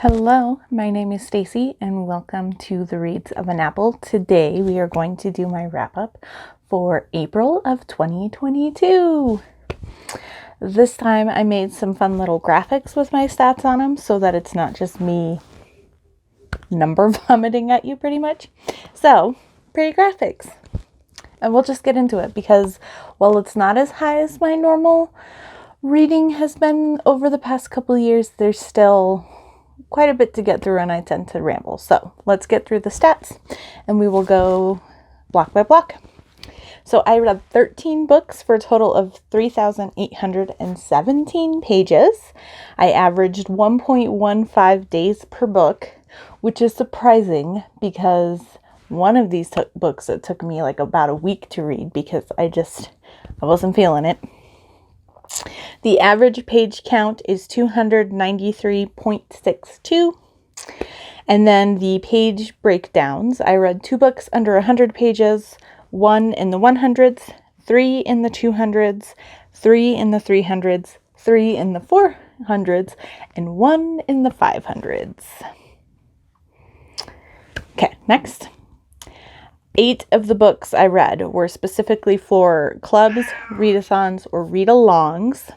Hello, my name is Stacy and welcome to the Reads of an Apple. Today we are going to do my wrap up for April of 2022. This time I made some fun little graphics with my stats on them so that it's not just me number vomiting at you pretty much. So, pretty graphics. And we'll just get into it because while it's not as high as my normal reading has been over the past couple of years, there's still quite a bit to get through and I tend to ramble. So let's get through the stats and we will go block by block. So I read 13 books for a total of 3,817 pages. I averaged 1.15 days per book, which is surprising because one of these books, it took me like about a week to read because I wasn't feeling it. The average page count is 293.62. And then the page breakdowns. I read 2 books under 100 pages, 1 in the 100s, 3 in the 200s, 3 in the 300s, 3 in the 400s, and 1 in the 500s. Okay, next. 8 of the books I read were specifically for clubs, readathons, or read-alongs.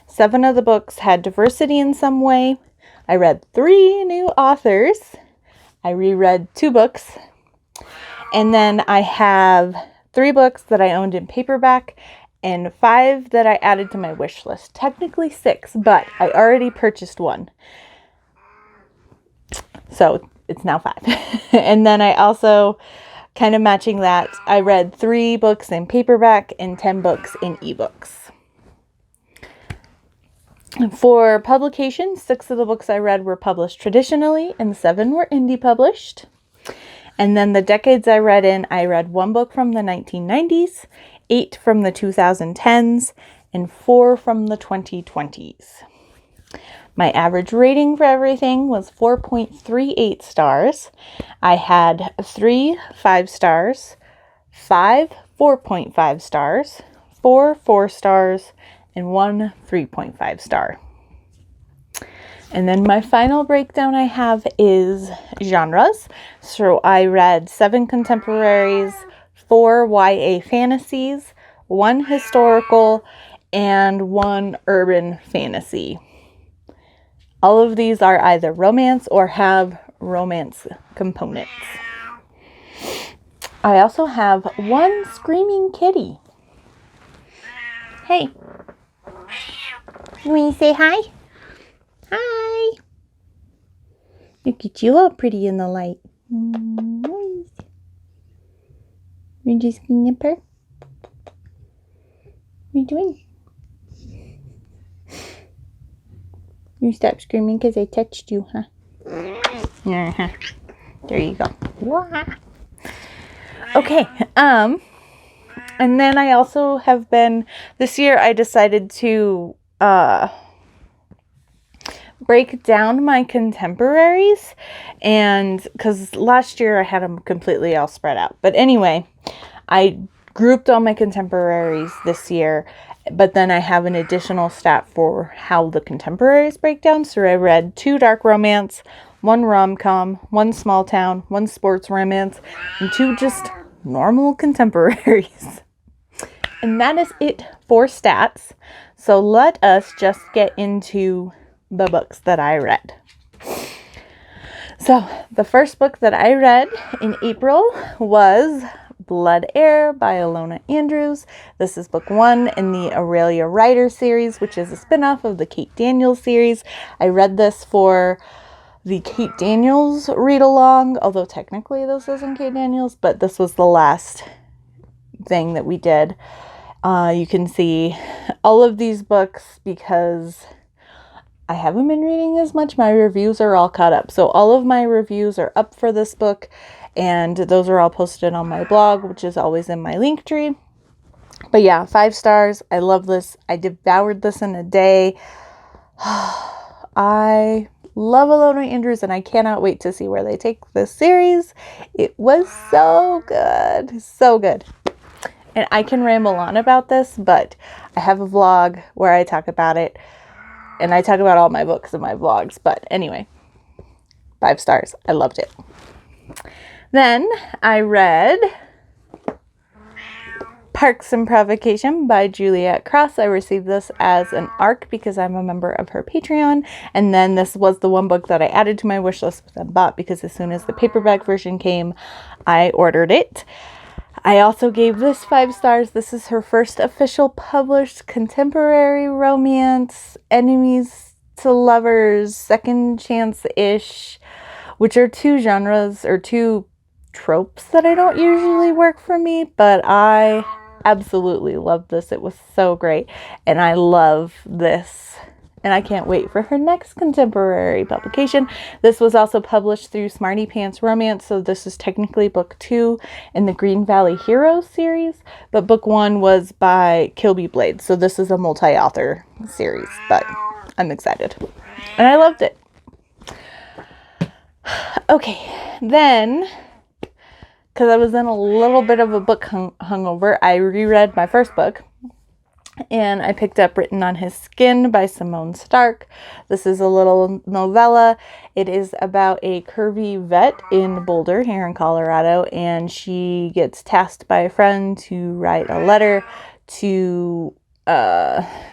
7 of the books had diversity in some way. I read 3 new authors. I reread 2 books. And then I have 3 books that I owned in paperback and 5 that I added to my wish list. Technically 6, but I already purchased one. So it's now 5. And then I also, kind of matching that, I read 3 books in paperback and 10 books in ebooks. For publication, 6 of the books I read were published traditionally and 7 were indie published. And then the decades I read in, I read 1 book from the 1990s, 8 from the 2010s, and 4 from the 2020s. My average rating for everything was 4.38 stars. I had 3 5 stars, 5 4.5 stars, 4 4 stars, and 1 3.5 star. And then my final breakdown I have is genres. So I read 7 contemporaries, 4 YA fantasies, 1 historical, and 1 urban fantasy. All of these are either romance or have romance components. I also have 1 screaming kitty. Hey. You want to say hi? Hi. Look at you all pretty in the light. Nice. You're just gonna nip her? What are you doing? You stopped screaming because I touched you, huh? Uh-huh. There you go. Okay. And then I also have been, this year I decided to break down my contemporaries, and because last year I had them completely all spread out. But anyway, I grouped all my contemporaries this year, but then I have an additional stat for how the contemporaries break down. So I read 2 dark romance, 1 rom-com, 1 small town, 1 sports romance, and 2 just normal contemporaries. And that is it for stats. So let us just get into the books that I read. So the first book that I read in April was Blood Air by Ilona Andrews. This is book 1 in the Aurelia Rider series, which is a spin-off of the Kate Daniels series. I read this for the Kate Daniels read-along, although technically this isn't Kate Daniels, but this was the last thing that we did. You can see all of these books because I haven't been reading as much. My reviews are all caught up. So all of my reviews are up for this book, and those are all posted on my blog, which is always in my link tree. But yeah, 5 stars. I love this. I devoured this in a day. I love Ilona Andrews, and I cannot wait to see where they take this series. It was so good. So good. And I can ramble on about this, but I have a vlog where I talk about it. And I talk about all my books in my vlogs. But anyway, 5 stars. I loved it. Then I read Parks and Provocation by Juliet Cross. I received this as an ARC because I'm a member of her Patreon. And then this was the one book that I added to my wish list and bought because as soon as the paperback version came, I ordered it. I also gave this 5 stars. This is her first official published contemporary romance, enemies to lovers, second chance-ish, which are 2 genres or 2 tropes that I don't usually work for me, but I absolutely loved this. It was so great, and I love this, and I can't wait for her next contemporary publication. This was also published through Smarty Pants Romance, so this is technically book 2 in the Green Valley Heroes series, but book 1 was by Kilby Blade, so this is a multi-author series, but I'm excited, and I loved it. Okay, then, because I was in a little bit of a book hungover, I reread my first book, and I picked up Written on His Skin by Simone Stark. This is a little novella. It is about a curvy vet in Boulder, here in Colorado, and she gets tasked by a friend to write a letter to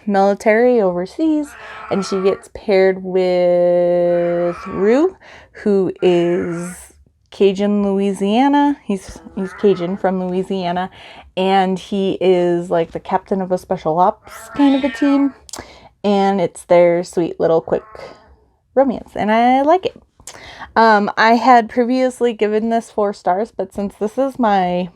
military overseas, and she gets paired with Rue, who is Cajun, Louisiana. He's Cajun from Louisiana, and he is like the captain of a special ops kind of a team, and it's their sweet little quick romance, and I like it. I had previously given this 4 stars, but since this is my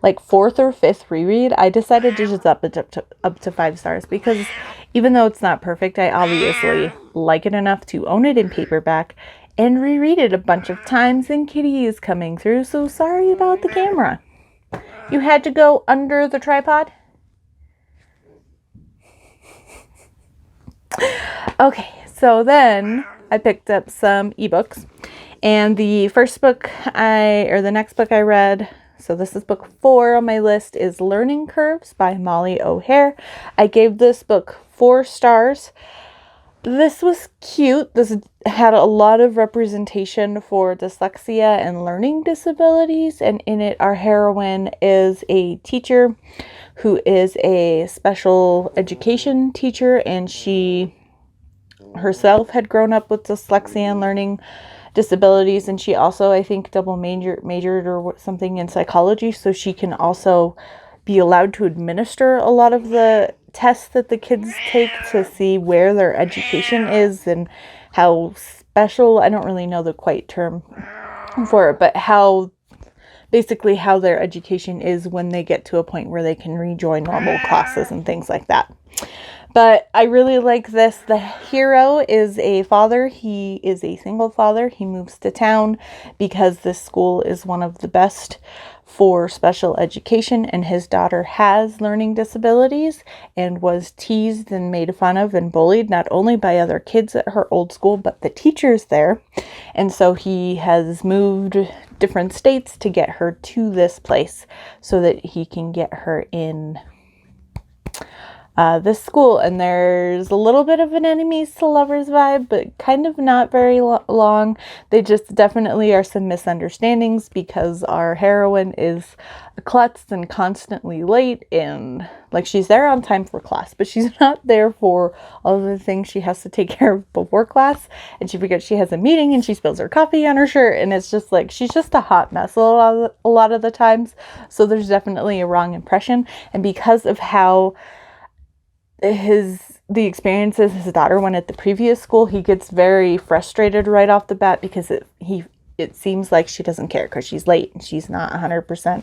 like 4th or 5th reread, I decided to just up it up to 5 stars, because even though it's not perfect, I obviously like it enough to own it in paperback and reread it a bunch of times, and Kitty is coming through, so sorry about the camera. You had to go under the tripod? Okay, so then I picked up some ebooks, and the next book I read, so this is book 4 on my list, is Learning Curves by Molly O'Hare. I gave this book 4 stars. This was cute. This had a lot of representation for dyslexia and learning disabilities, and in it our heroine is a teacher who is a special education teacher, and she herself had grown up with dyslexia and learning disabilities, and she also, I think, double majored or something in psychology, so she can also be allowed to administer a lot of the tests that the kids take to see where their education is and how special, I don't really know the quite term for it, but how their education is when they get to a point where they can rejoin normal classes and things like that. But I really like this. The hero is a father. He is a single father. He moves to town because this school is one of the best for special education, and his daughter has learning disabilities and was teased and made fun of and bullied not only by other kids at her old school but the teachers there, and so he has moved different states to get her to this place so that he can get her in this school. And there's a little bit of an enemies to lovers vibe, but kind of not very long. They just definitely are some misunderstandings because our heroine is a klutz and constantly late, and like she's there on time for class, but she's not there for all of the things she has to take care of before class, and she forgets she has a meeting and she spills her coffee on her shirt, and it's just like she's just a hot mess a lot of the times. So there's definitely a wrong impression, and because of how the experiences his daughter went at the previous school, he gets very frustrated right off the bat because it seems like she doesn't care because she's late and she's not 100%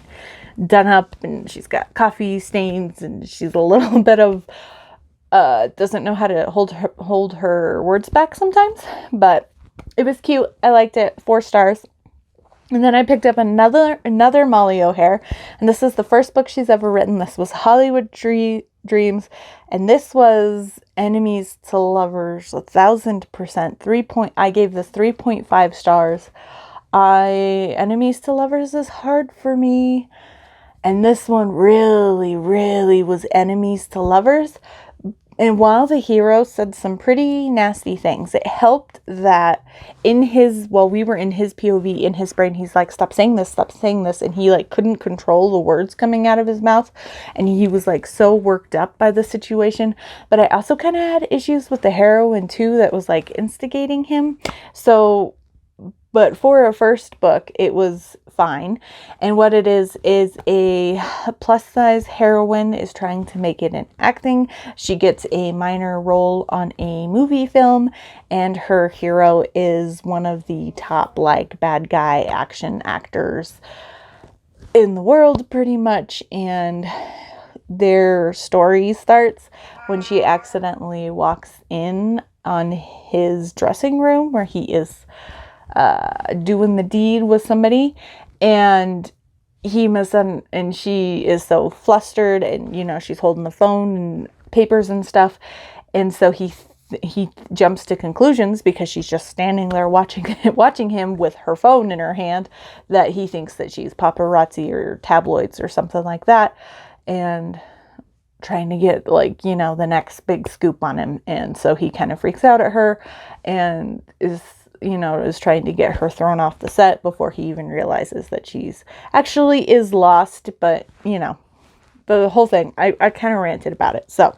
done up, and she's got coffee stains, and she's a little bit of doesn't know how to hold her words back sometimes. But it was cute. I liked it. 4 stars. And then I picked up another Molly O'Hare, and this is the first book she's ever written. This was Hollywood Dreams, and this was Enemies to Lovers, 1000%. I gave this 3.5 stars. Enemies to Lovers is hard for me, and this one really, really was enemies to lovers. And while the hero said some pretty nasty things, it helped that while we were in his POV, in his brain, he's like, stop saying this. And he like couldn't control the words coming out of his mouth. And he was like so worked up by the situation. But I also kind of had issues with the heroine too, that was like instigating him. But for a first book, it was fine. And what it is a plus size heroine is trying to make it in acting. She gets a minor role on a movie film, and her hero is one of the top like bad guy action actors in the world pretty much. And their story starts when she accidentally walks in on his dressing room where he is doing the deed with somebody, and and she is so flustered, and she's holding the phone and papers and stuff, and so he jumps to conclusions because she's just standing there watching him with her phone in her hand, that he thinks that she's paparazzi or tabloids or something like that, and trying to get the next big scoop on him. And so he kind of freaks out at her and is trying to get her thrown off the set before he even realizes that she's actually is lost. But, the whole thing, I kind of ranted about it. So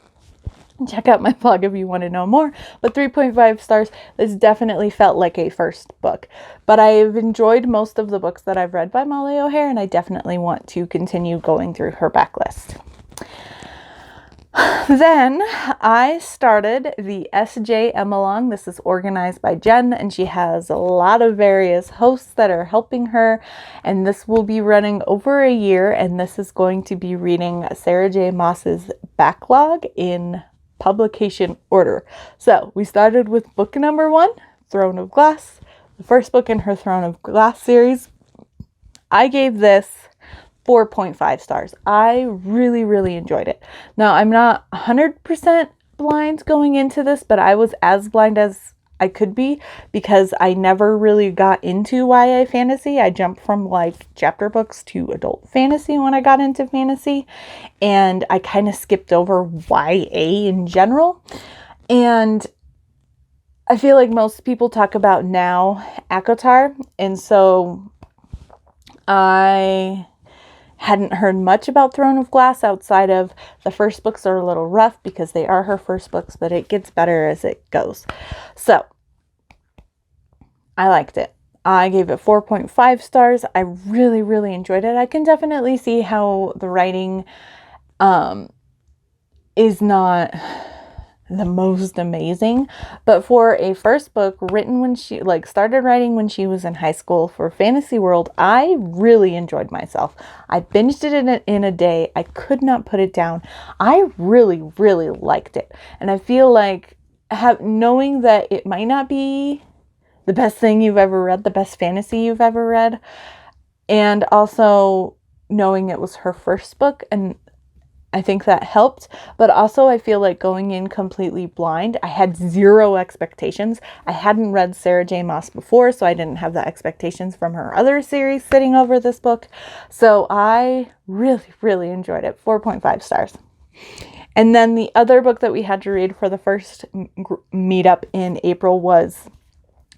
check out my blog if you want to know more. But 3.5 stars, this definitely felt like a first book. But I've enjoyed most of the books that I've read by Molly O'Hare, and I definitely want to continue going through her backlist. Then I started the SJM Along. This is organized by Jen, and she has a lot of various hosts that are helping her. And this will be running over a year, and this is going to be reading Sarah J. Maas's backlog in publication order. So we started with book number 1, Throne of Glass, the first book in her Throne of Glass series. I gave this 4.5 stars. I really, really enjoyed it. Now, I'm not 100% blind going into this, but I was as blind as I could be because I never really got into YA fantasy. I jumped from chapter books to adult fantasy when I got into fantasy, and I kind of skipped over YA in general. And I feel like most people talk about now ACOTAR, and so I hadn't heard much about Throne of Glass outside of the first books are a little rough because they are her first books, but it gets better as it goes. So I liked it. I gave it 4.5 stars. I really, really enjoyed it. I can definitely see how the writing is not the most amazing, but for a first book written when she started writing when she was in high school for Fantasy World, I really enjoyed myself. I binged it in a day. I could not put it down. I really, really liked it. And I feel like knowing that it might not be the best thing you've ever read, the best fantasy you've ever read, and also knowing it was her first book, and I think that helped, but also I feel like going in completely blind, I had zero expectations. I hadn't read Sarah J. Maas before, so I didn't have the expectations from her other series sitting over this book. So I really, really enjoyed it. 4.5 stars. And then the other book that we had to read for the first meetup in April was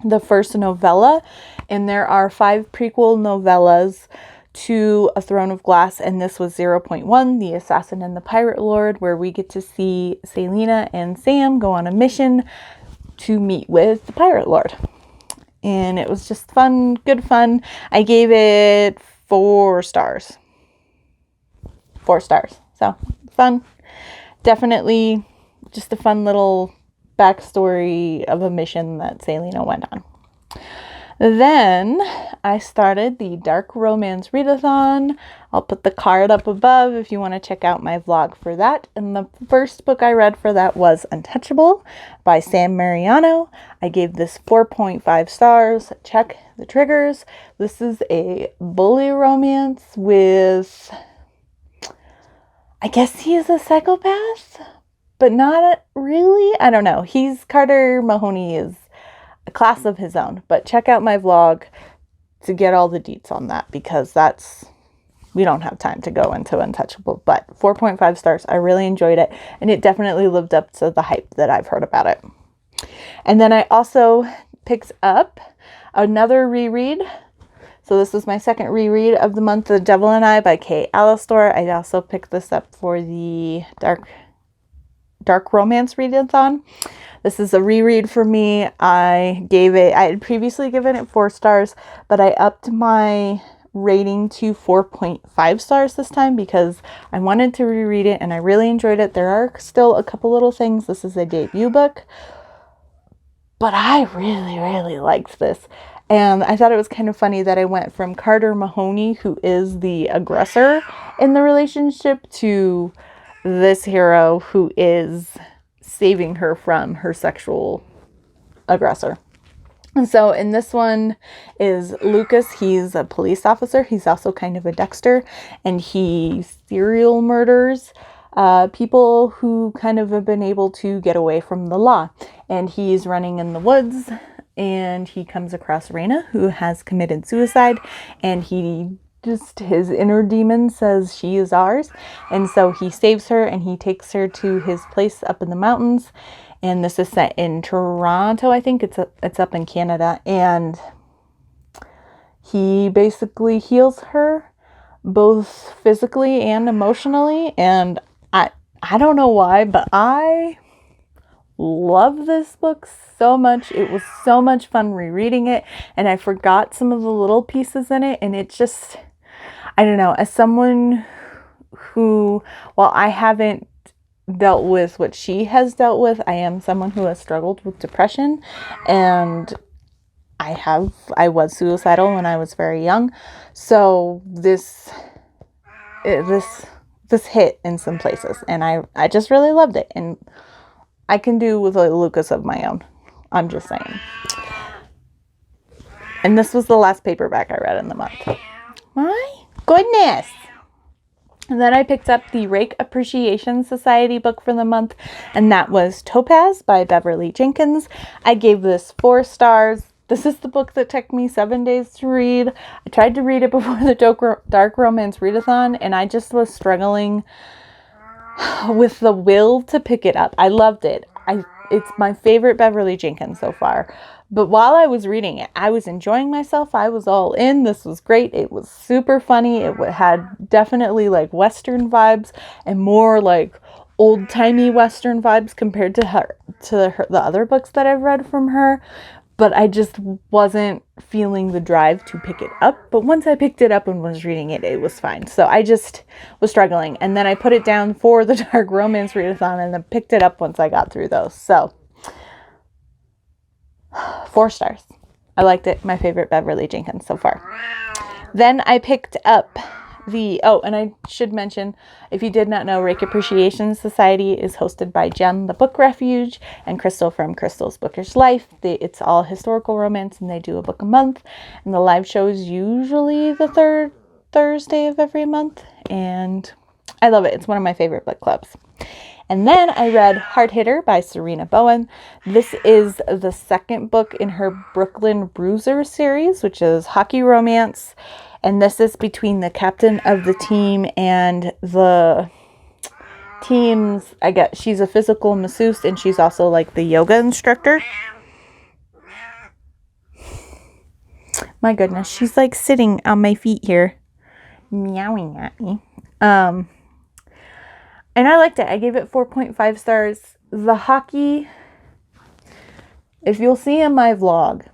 the first novella, and there are 5 prequel novellas to A Throne of Glass, and this was 0.1, The Assassin and the Pirate Lord, where we get to see Serena and Sam go on a mission to meet with the Pirate Lord. And it was just fun, good fun. I gave it 4 stars. 4 stars. So, fun. Definitely just a fun little backstory of a mission that Serena went on. Then I started the Dark Romance Readathon. I'll put the card up above if you want to check out my vlog for that. And the first book I read for that was Untouchable by Sam Mariano. I gave this 4.5 stars. Check the triggers. This is a bully romance with, I guess he is a psychopath, but not really. I don't know. Carter Mahoney is a class of his own, but check out my vlog to get all the deets on that, because that's we don't have time to go into Untouchable, but 4.5 stars. I really enjoyed it, and it definitely lived up to the hype that I've heard about it. And then I also picked up another reread. So this was my second reread of the month, The Devil and I by Kay Alastor. I also picked this up for the dark romance readathon. This is a reread for me. I had previously given it 4 stars, but I upped my rating to 4.5 stars this time because I wanted to reread it and I really enjoyed it. There are still a couple little things. This is a debut book, but I really, really liked this. And I thought it was kind of funny that I went from Carter Mahoney, who is the aggressor in the relationship, to this hero who is saving her from her sexual aggressor. And so in this one is Lucas. He's a police officer. He's also kind of a Dexter, and he serial murders people who kind of have been able to get away from the law. And he's running in the woods, and he comes across Serena, who has committed suicide, and his inner demon says she is ours. And so he saves her and he takes her to his place up in the mountains. And this is set in Toronto, I think. It's up in Canada. And he basically heals her both physically and emotionally. And I don't know why, but I love this book so much. It was so much fun rereading it. And I forgot some of the little pieces in it. And it just, I don't know, as someone who, while I haven't dealt with what she has dealt with, I am someone who has struggled with depression, and I was suicidal when I was very young. So this hit in some places, and I just really loved it, and I can do with a Lucas of my own. I'm just saying. And this was the last paperback I read in the month. My goodness. And then I picked up the Rake Appreciation Society book for the month, and that was Topaz by Beverly Jenkins. I gave this 4 stars. This is the book that took me 7 days to read. I tried to read it before the Dark Romance Readathon, and I just was struggling with the will to pick it up. I loved it. It's my favorite Beverly Jenkins so far. But while I was reading it, I was enjoying myself. I was all in. This was great. It was super funny. It had definitely like Western vibes, and more like old-timey Western vibes compared to the other books that I've read from her. But I just wasn't feeling the drive to pick it up. But once I picked it up and was reading it, it was fine. So I just was struggling. And then I put it down for the Dark Romance Readathon and then picked it up once I got through those. So 4 stars. I liked it. My favorite Beverly Jenkins so far. Then I picked up and I should mention, if you did not know, Rake Appreciation Society is hosted by Jen, the Book Refuge, and Crystal from Crystal's Bookish Life. It's all historical romance, and they do a book a month. And the live show is usually the 3rd Thursday of every month. And I love it. It's one of my favorite book clubs. And then I read Hard Hitter by Serena Bowen. This is the 2nd book in her Brooklyn Bruiser series, which is hockey romance. And this is between the captain of the team and the team's, she's a physical masseuse, and she's also like the yoga instructor. My goodness, she's like sitting on my feet here, meowing at me. And I liked it. I gave it 4.5 stars. The hockey, if you'll see in my vlog,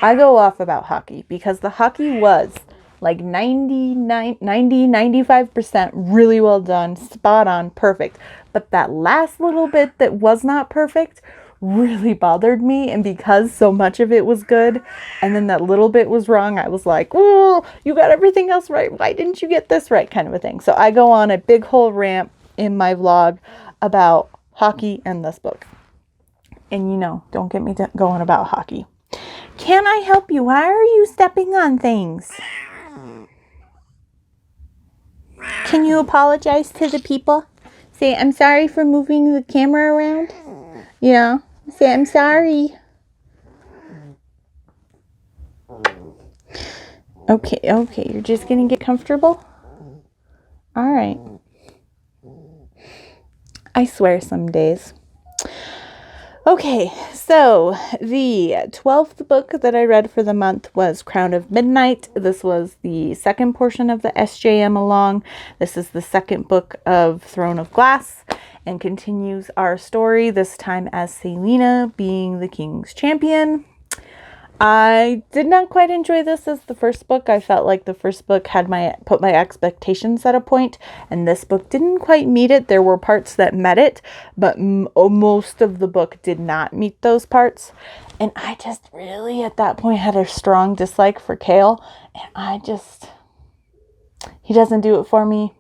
I go off about hockey because the hockey was like 95% really well done, spot on, perfect. But that last little bit that was not perfect really bothered me. And because so much of it was good, and then that little bit was wrong, I was like, oh, you got everything else right. Why didn't you get this right? Kind of a thing. So I go on a big whole rant in my vlog about hockey and this book. And don't get me going about hockey. Can I help you? Why are you stepping on things? Can you apologize to the people? Say, I'm sorry for moving the camera around. Yeah. Say, I'm sorry. Okay. You're just going to get comfortable? All right. I swear some days. Okay, so the 12th book that I read for the month was Crown of Midnight. This was the second portion of the SJM along. This is the second book of Throne of Glass and continues our story, this time as Serena being the king's champion. I did not quite enjoy this as the first book. I felt like the first book had put my expectations at a point, and this book didn't quite meet it. There were parts that met it, but most of the book did not meet those parts. And I just really at that point had a strong dislike for Kale, and he doesn't do it for me.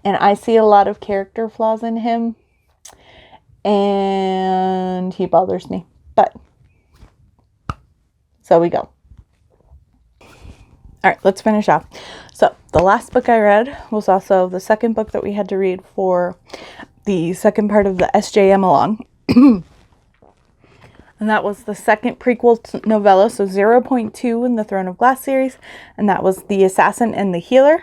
And I see a lot of character flaws in him, and he bothers me. But so we go. All right, let's finish off. So the last book I read was also the second book that we had to read for the second part of the SJM along. And that was the second prequel novella, so 0.2 in the Throne of Glass series. And that was The Assassin and the Healer.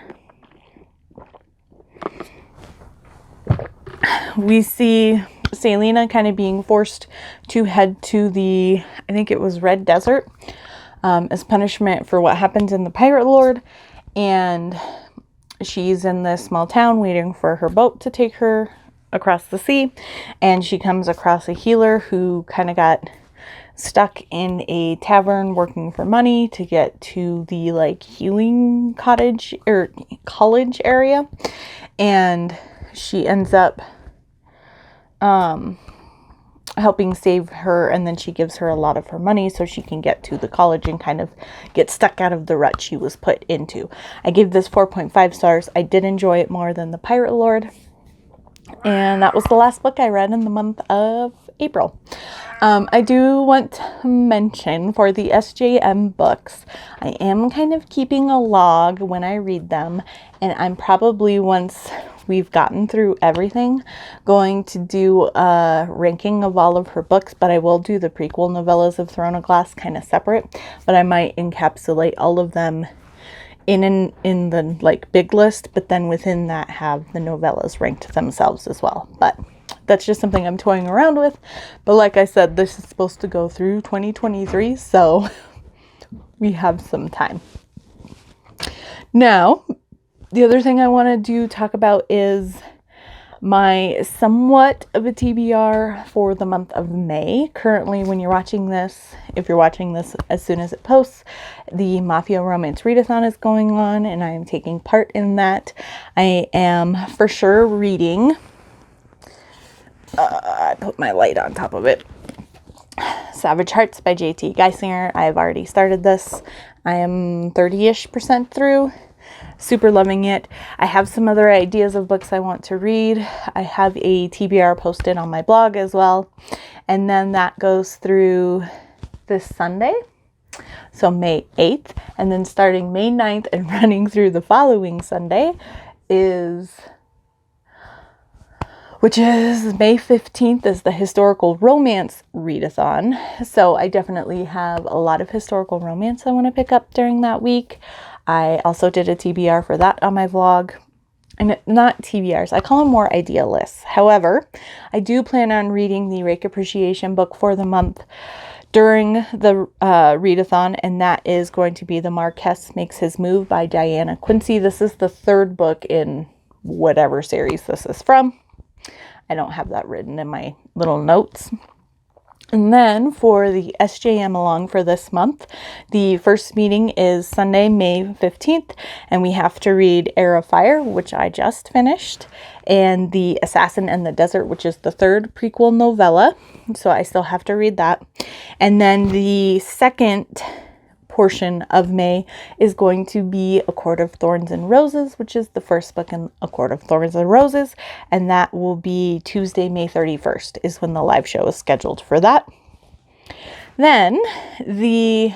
We see Serena kind of being forced to head to the, I think it was Red Desert, as punishment for what happened in the Pirate Lord. And she's in this small town waiting for her boat to take her across the sea. And she comes across a healer who kind of got stuck in a tavern working for money to get to the healing cottage or college area. And she ends up helping save her, and then she gives her a lot of her money so she can get to the college and kind of get stuck out of the rut she was put into. I gave this 4.5 stars. I did enjoy it more than the Pirate Lord, and that was the last book I read in the month of April. I do want to mention for the SJM books, I am kind of keeping a log when I read them, and I'm probably, once we've gotten through everything, going to do a ranking of all of her books, but I will do the prequel novellas of Throne of Glass kind of separate, but I might encapsulate all of them in the big list, but then within that have the novellas ranked themselves as well. But that's just something I'm toying around with. But like I said, this is supposed to go through 2023, so we have some time. Now, the other thing I want to talk about is my somewhat of a TBR for the month of May. Currently, when you're watching this, if you're watching this as soon as it posts, the Mafia Romance Readathon is going on, and I am taking part in that. I am for sure reading, I put my light on top of it, Savage Hearts by J.T. Geisinger. I've already started this. I am 30-ish% through. Super loving it. I have some other ideas of books I want to read. I have a TBR posted on my blog as well. And then that goes through this Sunday, so May 8th. And then starting May 9th and running through the following Sunday which is May 15th, is the Historical Romance Readathon. So I definitely have a lot of historical romance I want to pick up during that week. I also did a TBR for that on my vlog. And not TBRs, I call them more idea lists. However, I do plan on reading the Rake Appreciation book for the month during the readathon, and that is going to be The Marquess Makes His Move by Diana Quincy. This is the third book in whatever series this is from. I don't have that written in my little notes. And then for the SJM along for this month, the first meeting is Sunday, May 15th, and we have to read Heir of Fire, which I just finished, and The Assassin and the Desert, which is the third prequel novella, so I still have to read that. And then the second portion of May is going to be A Court of Thorns and Roses, which is the first book in A Court of Thorns and Roses, and that will be Tuesday, May 31st is when the live show is scheduled for that. Then the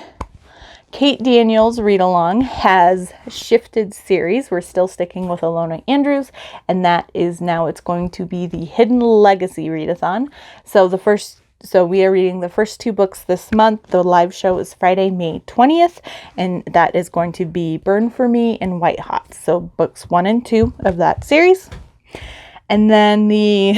Kate Daniels read-along has shifted series. We're still sticking with Alona Andrews, and that is now, it's going to be the Hidden Legacy readathon. So the first So we are reading the first 2 books this month. The live show is Friday, May 20th, and that is going to be Burn for Me and White Hot. So books 1 and 2 of that series. And then the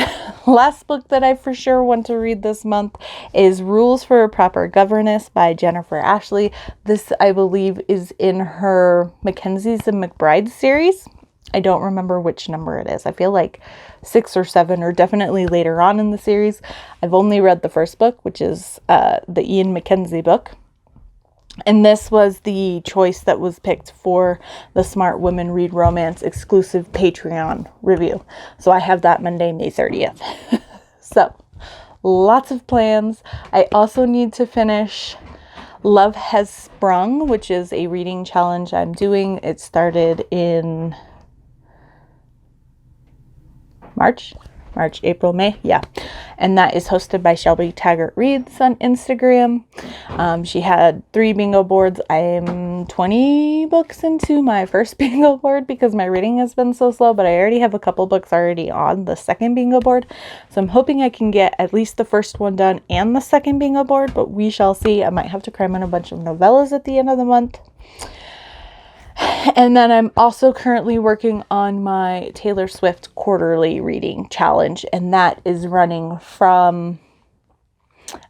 last book that I for sure want to read this month is Rules for a Proper Governess by Jennifer Ashley. This, I believe, is in her Mackenzie's and McBride series. I don't remember which number it is. I feel like 6 or 7, or definitely later on in the series. I've only read the first book, which is the Ian Mackenzie book. And this was the choice that was picked for the Smart Women Read Romance exclusive Patreon review. So I have that Monday, May 30th. So lots of plans. I also need to finish Love Has Sprung, which is a reading challenge I'm doing. It started in March, April, May. Yeah. And that is hosted by Shelby Taggart Reads on Instagram. She had 3 bingo boards. I am 20 books into my first bingo board because my reading has been so slow, but I already have a couple books already on the second bingo board. So I'm hoping I can get at least the first one done and the second bingo board, but we shall see. I might have to cram in a bunch of novellas at the end of the month. And then I'm also currently working on my Taylor Swift quarterly reading challenge, and that is running from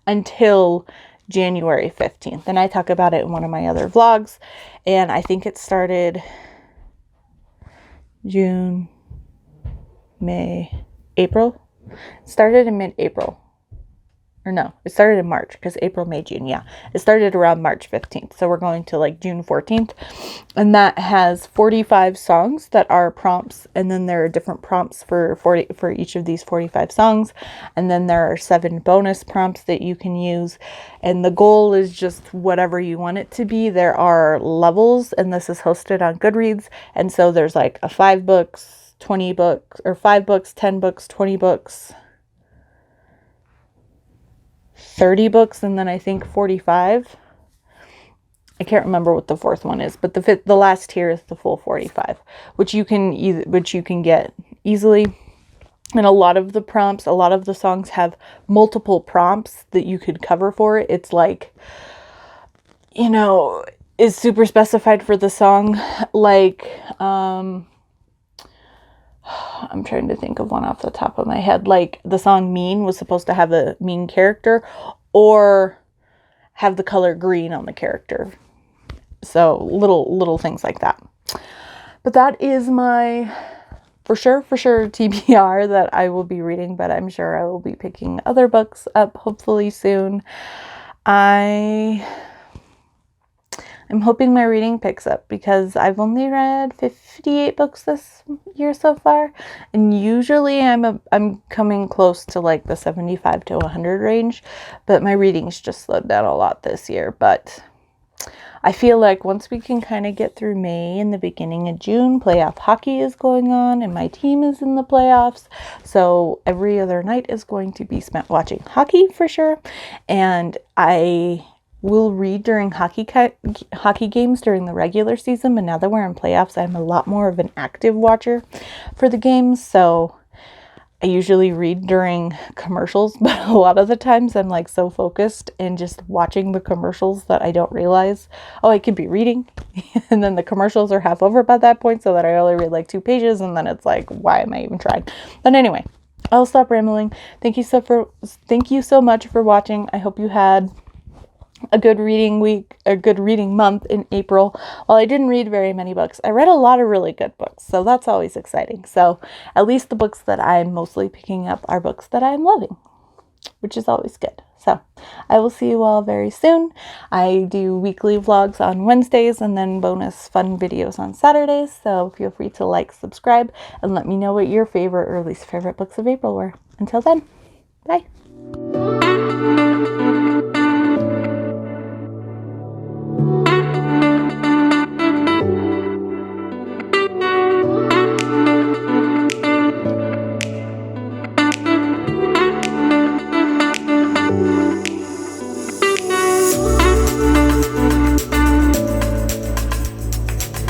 until January 15th. And I talk about it in one of my other vlogs, and I think it started June, May, April. It started in mid-April. Or no, it started in March, because April, May, June, yeah. It started around March 15th, so we're going to like June 14th. And that has 45 songs that are prompts, and then there are different prompts for each of these 45 songs. And then there are 7 bonus prompts that you can use. And the goal is just whatever you want it to be. There are levels, and this is hosted on Goodreads. And so there's like a 5 books, 20 books, or 5 books, 10 books, 20 books, 30 books, and then I think 45. I can't remember what the 4th one is, but the last tier is the full 45, which you can get easily. And a lot of the songs have multiple prompts that you could cover for it. It's like, is super specified for the song, like I'm trying to think of one off the top of my head. Like the song Mean was supposed to have a mean character or have the color green on the character. So little things like that. But that is my for sure TBR that I will be reading, but I'm sure I will be picking other books up hopefully soon. I'm hoping my reading picks up because I've only read 58 books this year so far, and usually I'm coming close to like the 75 to 100 range, but my reading's just slowed down a lot this year. But I feel like once we can kind of get through May and the beginning of June, playoff hockey is going on and my team is in the playoffs, so every other night is going to be spent watching hockey for sure. And I will read during hockey games during the regular season, but now that we're in playoffs, I'm a lot more of an active watcher for the games. So I usually read during commercials, but a lot of the times I'm like so focused and just watching the commercials that I don't realize, I could be reading. And then the commercials are half over by that point, so that I only read like 2 pages, and then it's like, why am I even trying? But anyway, I'll stop rambling. Thank you so much for watching. I hope you had a good reading week, a good reading month in April. While I didn't read very many books, I read a lot of really good books, so that's always exciting. So at least the books that I'm mostly picking up are books that I'm loving, which is always good. So I will see you all very soon. I do weekly vlogs on Wednesdays and then bonus fun videos on Saturdays, so feel free to like, subscribe, and let me know what your favorite or least favorite books of April were. Until then, bye.